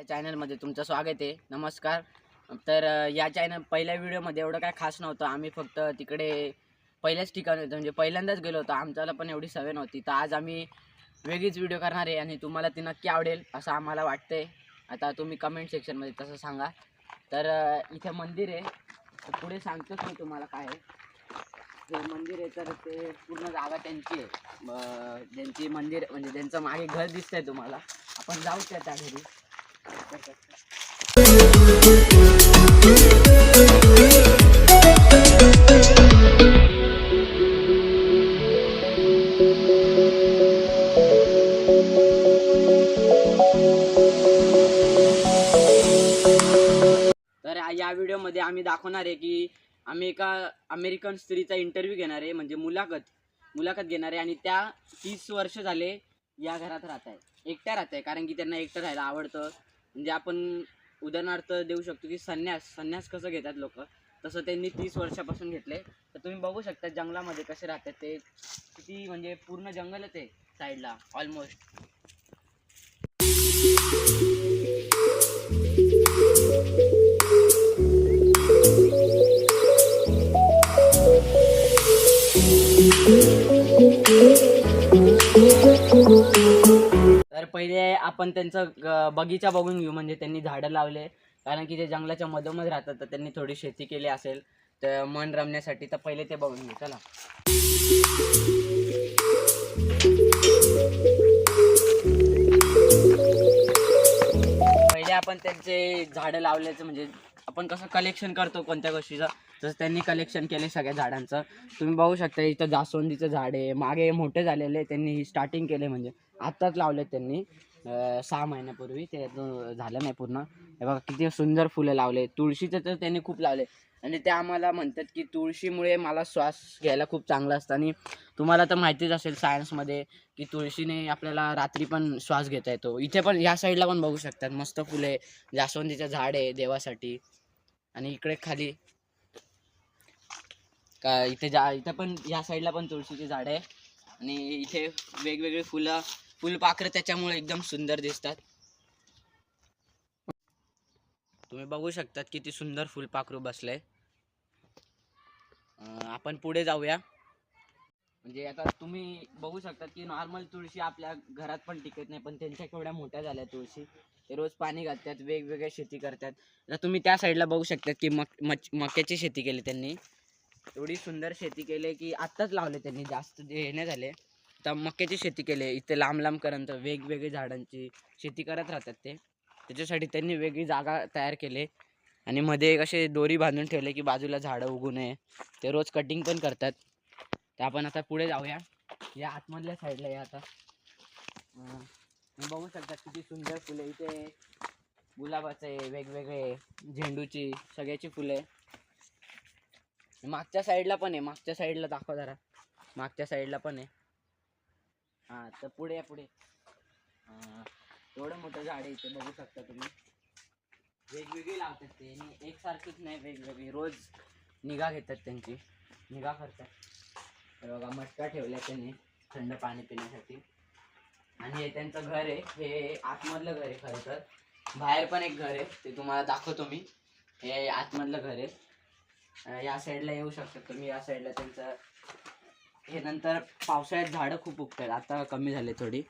या चॅनलमध्ये तुमचं स्वागत आहे. नमस्कार. तर या पहिल्या व्हिडिओमध्ये एवढं काय खास नव्हतं. आम्ही फक्त तिकडे पहिल्याच ठिकाणी होतो, म्हणजे पहिल्यांदाच गेलो होतो. आमच्याला पण एवढी सवय नव्हती. तर आज आम्ही वेगळीच व्हिडिओ करणार आहे आणि तुम्हाला ती नक्की आवडेल असं आम्हाला वाटतंय. आता तुम्ही कमेंट सेक्शनमध्ये तसं सांगा. तर इथे मंदिर आहे. तर पुढे सांगतोच मी तुम्हाला काय आहे. जे मंदिर आहे तर ते पूर्ण जागा त्यांची आहे. ज्यांची मंदिर म्हणजे ज्यांचं मागे घर दिसतंय तुम्हाला. आपण जाऊ त्या घरी. तर या व्हिडिओमध्ये आम्ही दाखवणार आहे की आम्ही एका अमेरिकन स्त्रीचा इंटरव्ह्यू घेणार आहे, म्हणजे मुलाखत घेणार आहे. आणि त्या 30 वर्ष झाले या घरात राहत आहे, एकट्या राहत आहे. कारण की त्यांना एकटं राहायला आवडतं. म्हणजे आपण उदाहरणार्थ देऊ शकतो की संन्यास कसं घेतात लोक, तसं त्यांनी 30 वर्षापासून घेतले. तर तुम्ही बघू शकता जंगलामध्ये कसे राहतात ते. किती म्हणजे पूर्ण जंगलच आहे साईडला ऑलमोस्ट. तर पहिले आपण त्यांचं बगीचा बघून घेऊ. म्हणजे त्यांनी झाडं लावले, कारण की ते जंगलाच्या मधोमध राहतात. तर त्यांनी थोडी शेती केली असेल तर मन रमण्यासाठी. तर पहिले ते बघून घेऊ. चला. पहिले आपण त्यांचे झाडं लावल्याचं म्हणजे आपण कसं कलेक्शन करतो कोणत्या गोष्टीचं, तसं त्यांनी कलेक्शन केले सगळ्या झाडांचं. तुम्ही बघू शकता इथं जास्वंदीचं झाड आहे. मागे मोठे झालेले, त्यांनी स्टार्टिंग केले म्हणजे आत्ताच लावले त्यांनी 6 महिन्यापूर्वी. ते झालं नाही पूर्ण. हे बघा किती सुंदर फुलं लावले. तुळशीचं तर त्यांनी खूप लावले. आणि ते आम्हाला म्हणतात की तुळशीमुळे मला श्वास घ्यायला खूप चांगलं असतं. आणि तुम्हाला तर माहितीच असेल सायन्समध्ये की तुळशीने आपल्याला रात्री पण श्वास घेता येतो. इथे पण या साईडला पण बघू शकतात मस्त फुले, जास्वंदीचं झाड आहे देवासाठी. आणि इकडे खाली इथे पण या साईडला पण तुळशीची झाड आहे. आणि इथे वेगवेगळे फुलपाखरं त्याच्यामुळे एकदम सुंदर दिसतात. तुम्ही बघू शकतात किती सुंदर फुलपाखरू बसलंय. आपण पुढे जाऊया. म्हणजे आता तुम्ही बघू शकता की नॉर्मल तुळशी आपल्या घरात पण टिकत नाही, पण त्यांच्या केवढ्या मोठ्या झाल्या तुळशी. ते रोज पाणी घालतात, वेगवेगळ्या शेती करतात. आता तुम्ही त्या साईडला बघू शकता की मक्याची शेती केली त्यांनी. एवढी सुंदर शेती केली की आत्ताच लावले त्यांनी, जास्त हे नाही झाले. आता मक्याची शेती केली. इथे लांब लांब करंत वेगवेगळ्या झाडांची शेती करत राहतात ते. त्याच्यासाठी त्यांनी वेगळी जागा तयार केली. आणि मध्ये कसे दोरी बांधून ठेवले की बाजूला झाडं उगू नये. ते रोज कटिंग पण करतात. तर आपण आता पुढे जाऊया. या आतमधल्या साईडला या. आता बघू शकता किती सुंदर फुले. इथे गुलाबाचे वेगवेगळे, झेंडूची, सगळ्याची फुले. मागच्या साईडला पण आहे. मागच्या साईडला दाखवा जरा. मागच्या साईडला पण आहे. हां, तर पुढे या पुढे. एवढं मोठं झाड आहे इथे बघू शकता तुम्ही. वेगवेगळी लावतात ते, एकसारखीच नाही, वेगवेगळी. रोज निगा घेतात, त्यांची निगा करतात. बघा मटका ठेवला त्यांनी थंड पाणी पिण्यासाठी. आणि हे त्यांचं घर आहे. हे आतमधलं घर आहे. खरं तर बाहेर पण एक घर आहे, ते तुम्हाला दाखवतो मी. हे आतमधलं घर आहे. या साईडला येऊ शकता तुम्ही. या साईडला त्यांचं हे. नंतर पावसाळ्यात झाडं खूप उगतात, आता कमी झाले थोडी.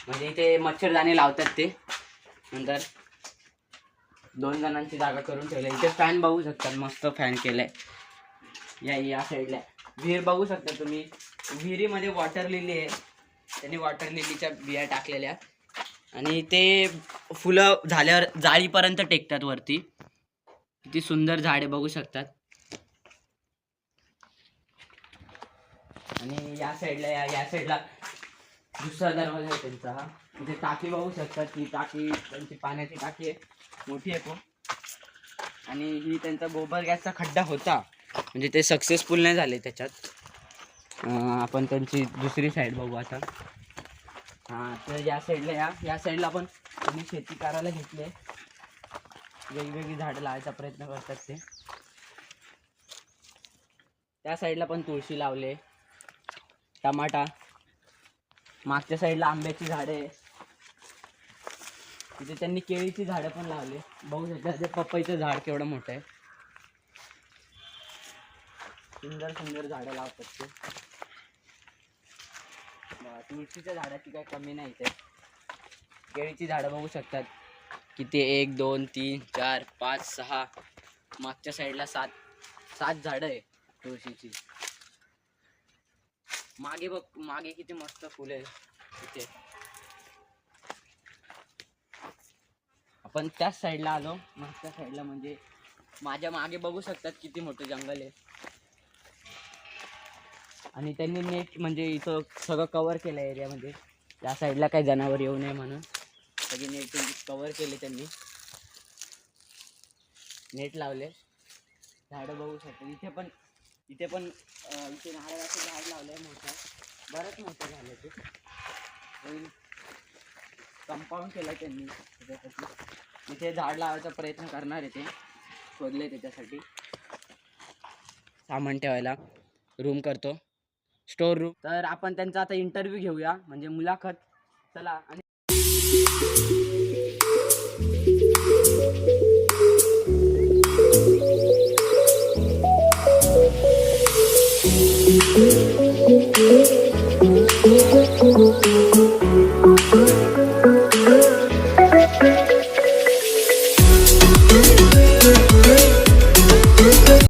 म्हणजे इथे मच्छरदाणी लावतात ते. नंतर 2 जणांची जागा करून ठेवली. इथे फॅन बघू शकता, मस्त फॅन केलाय. या साईडला विहीर बघू शकता तुम्ही. विहिरीमध्ये वॉटर लिली आहे. त्यांनी वॉटर लिलीच्या बिया टाकलेल्या. आणि ते फुलं झाल्यावर जाळीपर्यंत टेकतात वरती. किती सुंदर झाडे बघू शकतात. आणि या साईडला दुसरा दरवाजा आहे त्यांचा. हा इथे टाकी बघू शकतात. ही टाकी त्यांची पाण्याची टाकी आहे, मोठी आहे खूप. आणि ही त्यांचा गोबर गॅसचा खड्डा होता, म्हणजे ते सक्सेसफुल नाही झाले त्याच्यात. आपण त्यांची दुसरी साईड बघू आता. हां, तर या साईडला या साईडला पण त्यांनी शेती करायला घेतली आहे. वेगवेगळी झाडं लावायचा प्रयत्न करतात ते. त्या साईडला पण तुळशी लावले, टमाटा. मागच्या साईडला आंब्याची झाडे आहे. तिथे त्यांनी केळीची झाडं पण लावले. बघू शकता ते पपईचं झाड केवढं मोठं आहे. सुंदर सुंदर झाडं लावतात ते. तुळशीच्या झाडाची काही कमी नाही इथे. केळीची झाडं बघू शकतात किती, 1 2 3 4 5 6. मागच्या साईडला 7 झाडं आहे तुळशीची. मागे बघ, मागे किती मस्त फुले इथे. आपण त्याच साईडला आलो. मागच्या साईडला म्हणजे माझ्या मागे बघू शकतात किती मोठं जंगल आहे. आणि त्यांनी नेट म्हणजे इथं सगळं कव्हर केलं एरियामध्ये. त्या साईडला काही जनावर येऊ नये म्हणून सगळे नेट कव्हर केले त्यांनी. नेट लावले. झाडं बघू शकता इथे पण इथे नारळाचं झाड लावलं आहे मोठं, बरंच मोठं झालं ते. कंपाऊंड केलं त्यांनी त्याच्यासाठी. इथे झाड लावायचा प्रयत्न करणार आहे ते, शोधले त्याच्यासाठी. सामान ठेवायला रूम करतो, स्टोर रूम. तर आपण त्यांचा आता इंटरव्ह्यू घेऊया, म्हणजे मुलाखत. चला. आणि